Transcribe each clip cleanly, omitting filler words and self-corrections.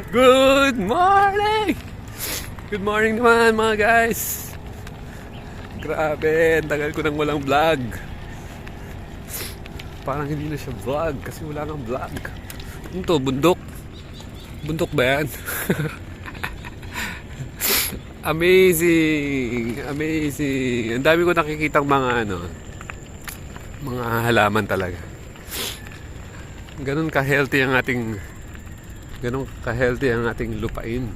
Good morning! Good morning naman mga guys. Grabe, ang tagal ko nang walang vlog. Parang hindi na siya vlog kasi wala nang vlog. Ano to, bundok? Bundok ba yan? Amazing! Amazing! Ang dami ko nakikitang mga mga halaman talaga. Ganun ka-healthy ang ating lupain.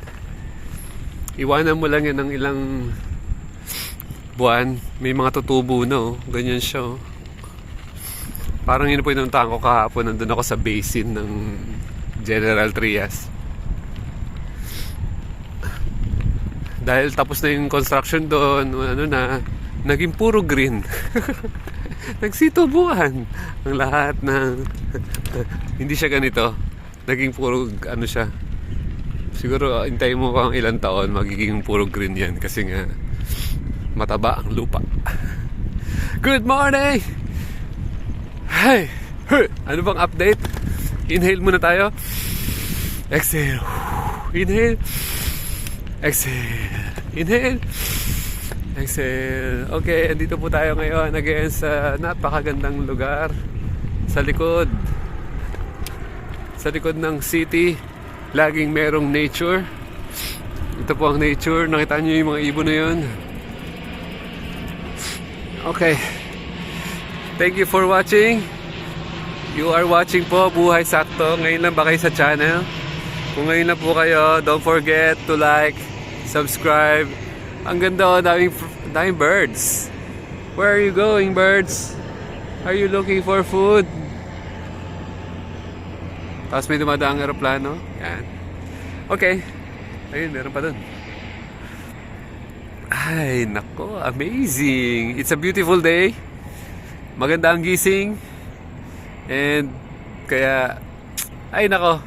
Iwanan mo lang yan ng ilang buwan, may mga tutubo na, ganyan siya. Parang yun po inuntahan ko kahapon, nandun ako sa basin ng General Trias. Dahil tapos na yung construction doon, naging puro green. Nagsitubuan ang lahat ng hindi siya ganito, naging puro siya. Siguro hintayin mo kung ilang taon magiging puro green yan kasi nga mataba ang lupa. Good morning! Hey! Ano bang update? Inhale muna tayo. Exhale. Inhale. Exhale. Inhale. Exhale. Okay, andito po tayo ngayon again sa napakagandang lugar sa likod ng city. Laging merong nature. Ito po ang nature. Nakita niyo yung mga ibon na yun. Okay, thank you for watching. You are watching po Buhay Sakto. Ngayon lang ba kayo sa channel? Kung ngayon lang po kayo, don't forget to like, subscribe. Ang ganda, daming birds. Where are you going, birds? Are you looking for food? Tapos may dumadaang aeroplano. Yan. Okay. Ayun, meron pa dun. Ay, nako, amazing. It's a beautiful day. Maganda ang gising. And kaya, ay nako.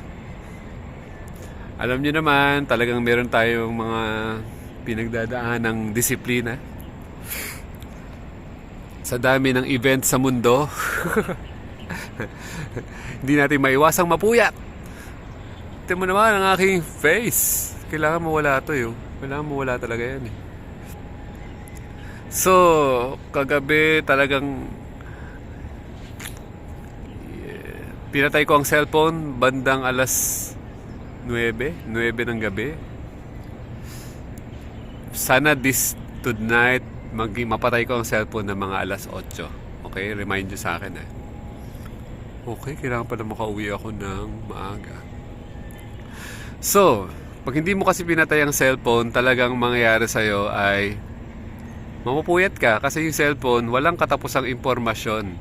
Alam niyo naman, talagang meron tayong mga pinagdadaan ng disiplina sa dami ng event sa mundo. Hindi natin maiwasang mapuyat. Ito mo naman ang aking face. Kailangan mawala ito yun. Kailangan mawala talaga yan eh. So kagabi talagang pinatay ko ang cellphone bandang alas 9 ng gabi. Sana this tonight mapatay ko ang cellphone ng mga alas 8. Okay, remind nyo sa akin Okay, kailangan pala makauwi ako ng maaga. So, pag hindi mo kasi pinatay ang cellphone, talagang mangyayari sa'yo ay mamupuyat ka kasi yung cellphone walang katapusang impormasyon.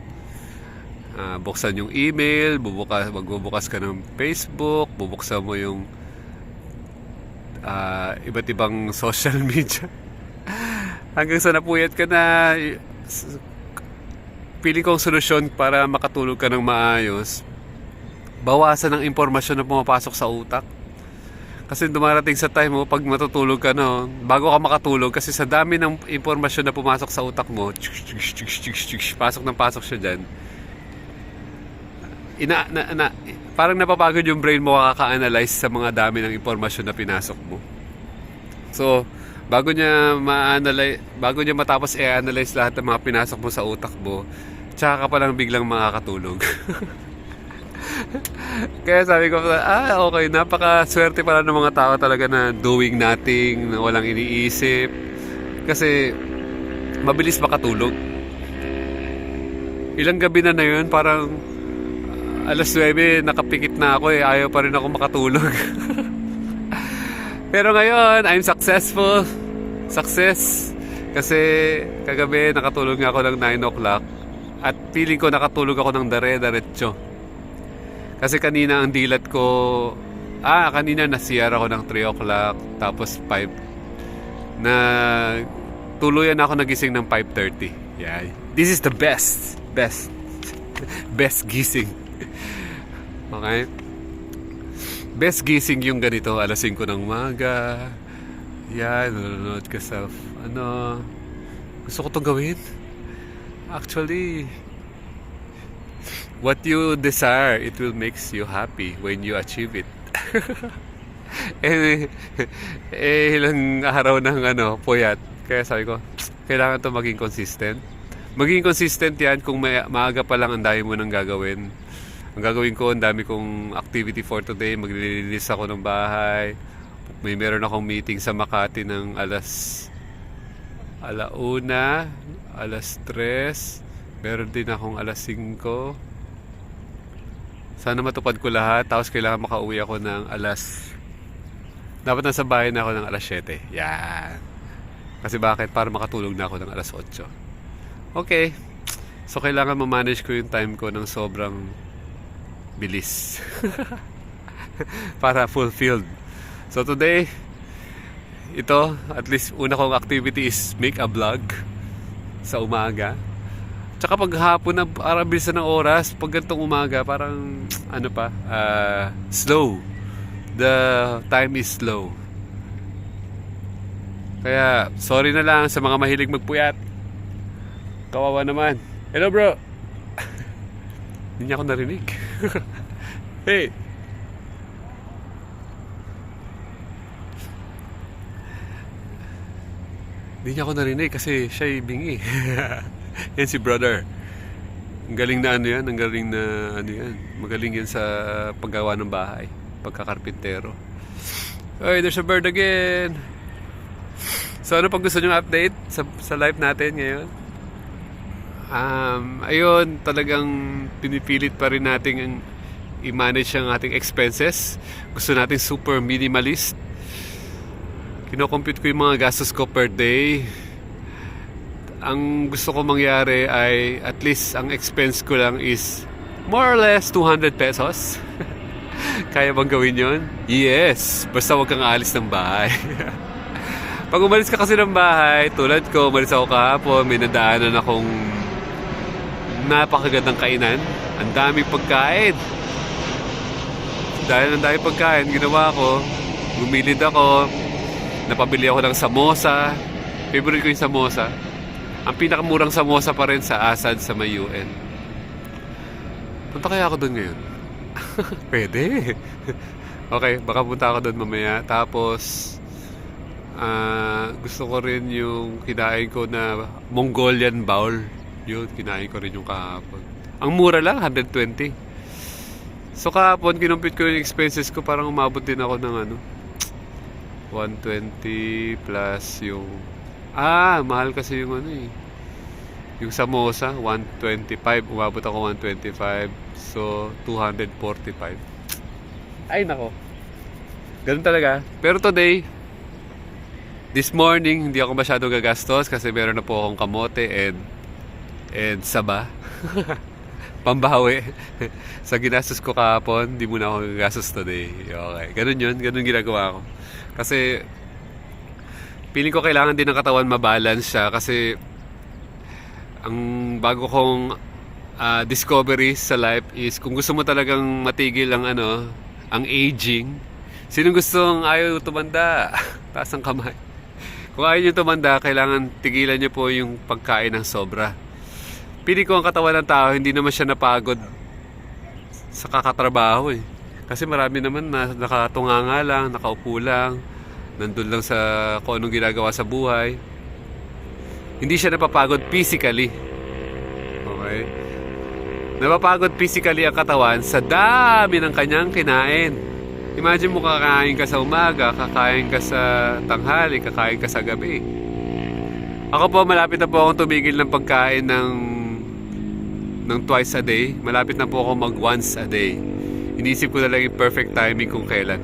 Buksan yung email, magbubukas ka ng Facebook, bubuksan mo yung iba't ibang social media. Hanggang sa napuyat ka na, piling kong solusyon para makatulog ka ng maayos, bawasan ang impormasyon na pumapasok sa utak. Kasi dumarating sa time mo, pag matutulog ka bago ka makatulog, kasi sa dami ng impormasyon na pumasok sa utak mo, pasok siya dyan. Parang napapagod yung brain mo kaka-analyze sa mga dami ng impormasyon na pinasok mo. So, bago niya matapos i-analyze lahat ng mga pinasok mo sa utak mo, tsaka ka palang biglang makakatulog. Kaya sabi ko, okay, napakaswerte pala ng mga tao talaga na doing nothing, na walang iniisip. Kasi mabilis makatulog. Ilang gabi na yun, parang alas 9, nakapikit na ako ayaw pa rin ako makatulog. Pero ngayon, I'm successful. Success. Kasi kagabi nakatulog nga ako ng 9 o'clock. At feeling ko nakatulog ako ng dire-diretso. Kasi kanina ang dilat ko, kanina na-CR ako ng 3 o'clock. Tapos 5. Tuluyan ako nagising ng 5:30. Yeah. This is the best gising. Okay? Best gising yung ganito, alas 5 ng umaga. Yan, nanonood ka sa gusto ko itong gawin. Actually, what you desire, it will makes you happy when you achieve it. eh, ilang araw ng puyat. Kaya sabi ko, kailangan to maging consistent. Maging consistent yan kung maaga pa lang ang dami mo nang gagawin. Ang gagawin ko, ang dami kong activity for today. Maglilinis ako ng bahay. Meron akong meeting sa Makati ng alauna, alas 3. Meron din akong alas 5. Sana matupad ko lahat. Tapos kailangan makauwi ako ng dapat nasa bahay na ako ng alas 7. Yan. Kasi bakit? Para makatulog na ako ng alas 8. Okay. So kailangan ma-manage ko yung time ko ng sobrang bilis. Para fulfilled. So today, ito, at least una kong activity is make a vlog sa umaga. Tsaka pag hapon na parang bilisan ng oras, pag gantong umaga, parang slow. The time is slow. Kaya, sorry na lang sa mga mahilig magpuyat. Kawawa naman. Hello bro! Hindi niya ako narinig. Hey! Hindi niya ako narinig kasi siya'y bingi. Yan si brother. Ang galing na yan. Ang galing na yan. Magaling yan sa paggawa ng bahay. Pagkakarpintero. Oy, there's a bird again. So ano pag gusto nyo update sa live natin ngayon? Ayun, talagang pinipilit pa rin natin i-manage ang ating expenses. Gusto natin super minimalist. Kino-compute ko yung mga gastos ko per day. Ang gusto ko mangyari ay at least ang expense ko lang is more or less 200 pesos. Kaya bang gawin yon? Yes! Basta wag kang aalis ng bahay. Pag umalis ka kasi ng bahay, tulad ko, umalis ako kahapon, may nadaanan akong napakagandang kainan. Ang daming pagkain. Dahil ang daming pagkain, ginawa ko, bumilid ako, napabili ako ng samosa. Favorite ko yung samosa. Ang pinakamurang samosa pa rin sa Asad sa may UN. Punta kaya ako doon ngayon? Pwede. Okay, baka punta ako doon mamaya. Tapos gusto ko rin yung kinain ko na Mongolian bowl. Yun, kinain ko rin yung kahapon. Ang mura lang, 120. So kahapon, kinumpit ko yung expenses ko. Parang umabot din ako ng 120 plus yung mahal kasi yung yung samosa, 125. Umabot ako 125. So 245. Ay nako, ganun talaga. Pero today, this morning, hindi ako masyado gagastos kasi meron na po akong kamote and saba. Pambawi. Sa ginastos ko kahapon, hindi muna ako gagastos today. Okay, ganun yun. Ganun ginagawa ko. Kasi feeling ko kailangan din ng katawan mabalance siya kasi ang bago kong discovery sa life is kung gusto mo talagang matigil ang ang aging. Sinong gustong ayaw tumanda? Taas ang kamay. Kung ayaw nyo tumanda, kailangan tigilan nyo po yung pagkain ng sobra. Pili ko ang katawan ng tao, hindi naman siya napagod sa kakatrabaho eh. Kasi marami naman na nakatunganga lang, nakaupo lang, nandun lang sa kung anong ginagawa sa buhay. Hindi siya napapagod physically. Okay? Napapagod physically ang katawan sa dami ng kanyang kinain. Imagine mo kakain ka sa umaga, kakain ka sa tanghali, kakain ka sa gabi. Ako po, malapit na po akong tumigil ng pagkain ng twice a day. Malapit na po ako mag once a day. Inisip ko na lang yung perfect timing kung kailan.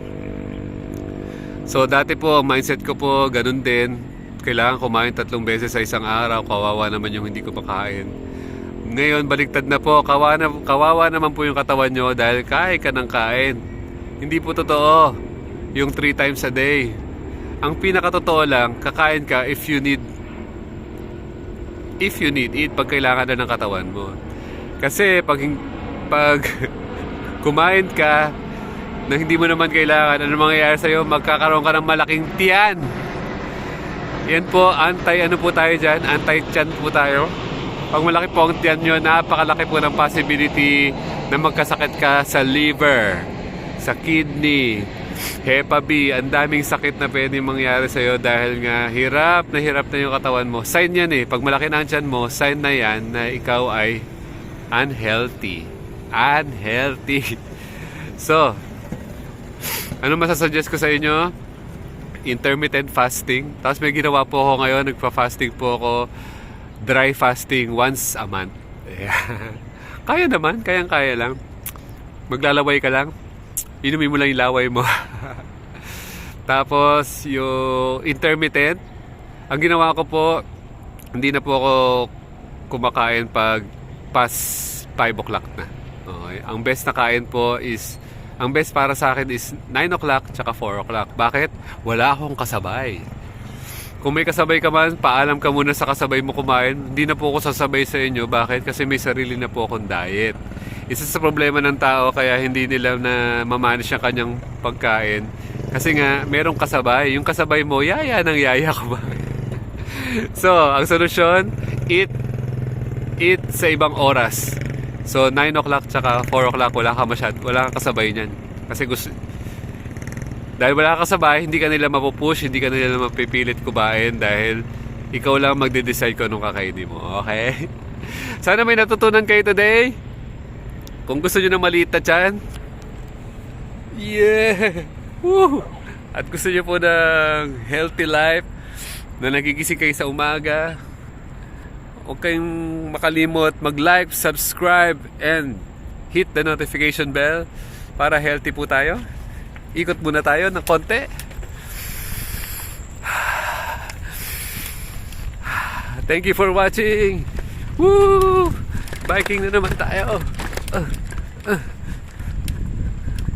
So dati po, ang mindset ko po, ganun din. Kailangan kumain 3 beses sa isang araw. Kawawa naman yung hindi ko makain. Ngayon, baliktad na po. Kawawa naman po yung katawan nyo dahil kain ka ng kain. Hindi po totoo yung 3 times a day. Ang pinakatotoo lang, kakain ka if you need eat pag kailangan na ng katawan mo. Kasi pag kumain ka na hindi mo naman kailangan, ano mangyayari sa'yo? Magkakaroon ka ng malaking tiyan. Yan po, anti-ano po tayo dyan? Anti-tiyan po tayo. Pag malaki po ang tiyan nyo, napakalaki po ng possibility na magkasakit ka sa liver, sa kidney, Hepa B. Ang daming sakit na pwede mangyari sa'yo dahil nga hirap na yung katawan mo. Sign yan eh. Pag malaki na ang tiyan mo, sign na yan na ikaw ay unhealthy. Unhealthy. So, ano masasuggest ko sa inyo? Intermittent fasting. Tapos may ginawa po ako ngayon. Nagpa-fasting po ako. Dry fasting once a month. Kaya naman. Kayang-kaya lang. Maglalaway ka lang. Inumin mo lang yung laway mo. Tapos, yung intermittent, ang ginawa ko po, hindi na po ako kumakain pag past 5 o'clock na. Okay. Ang best na kain po is, ang best para sa akin is 9 o'clock tsaka 4 o'clock. Bakit? Wala akong kasabay. Kung may kasabay ka man, paalam ka muna sa kasabay mo kumain. Hindi na po ako sasabay sa inyo. Bakit? Kasi may sarili na po akong diet. Isa sa problema ng tao kaya hindi nila na mamanage ang kanyang pagkain. Kasi nga, merong kasabay. Yung kasabay mo, yaya ng yaya kumain. So, ang solusyon, eat sa ibang oras. So, 9 o'clock tsaka 4 o'clock, wala kang kasabay niyan. Kasi dahil wala kang kasabay, hindi ka nila mapupush, hindi ka nila mapipilit kumain dahil ikaw lang magde-decide kung anong kakainin mo. Okay? Sana may natutunan kayo today. Kung gusto nyo ng maliit na tiyan, yeah! Woo! At gusto nyo po ng healthy life, na nagigising kayo sa umaga, huwag kayong makalimot mag-like, subscribe, and hit the notification bell para healthy po tayo. Ikot muna tayo ng konti. Thank you for watching. Woo! Biking na naman tayo.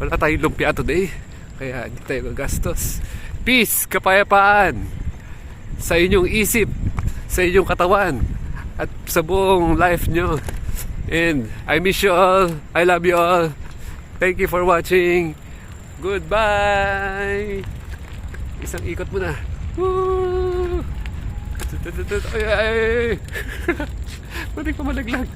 Wala tayong lumpia today, kaya hindi tayo gagastos. Peace, kapayapaan sa inyong isip, sa inyong katawan, at sa buong life nyo. And I miss you all. I love you all. Thank you for watching. Goodbye. Isang ikot muna. Woo! Ay. Pwede pa malaglag.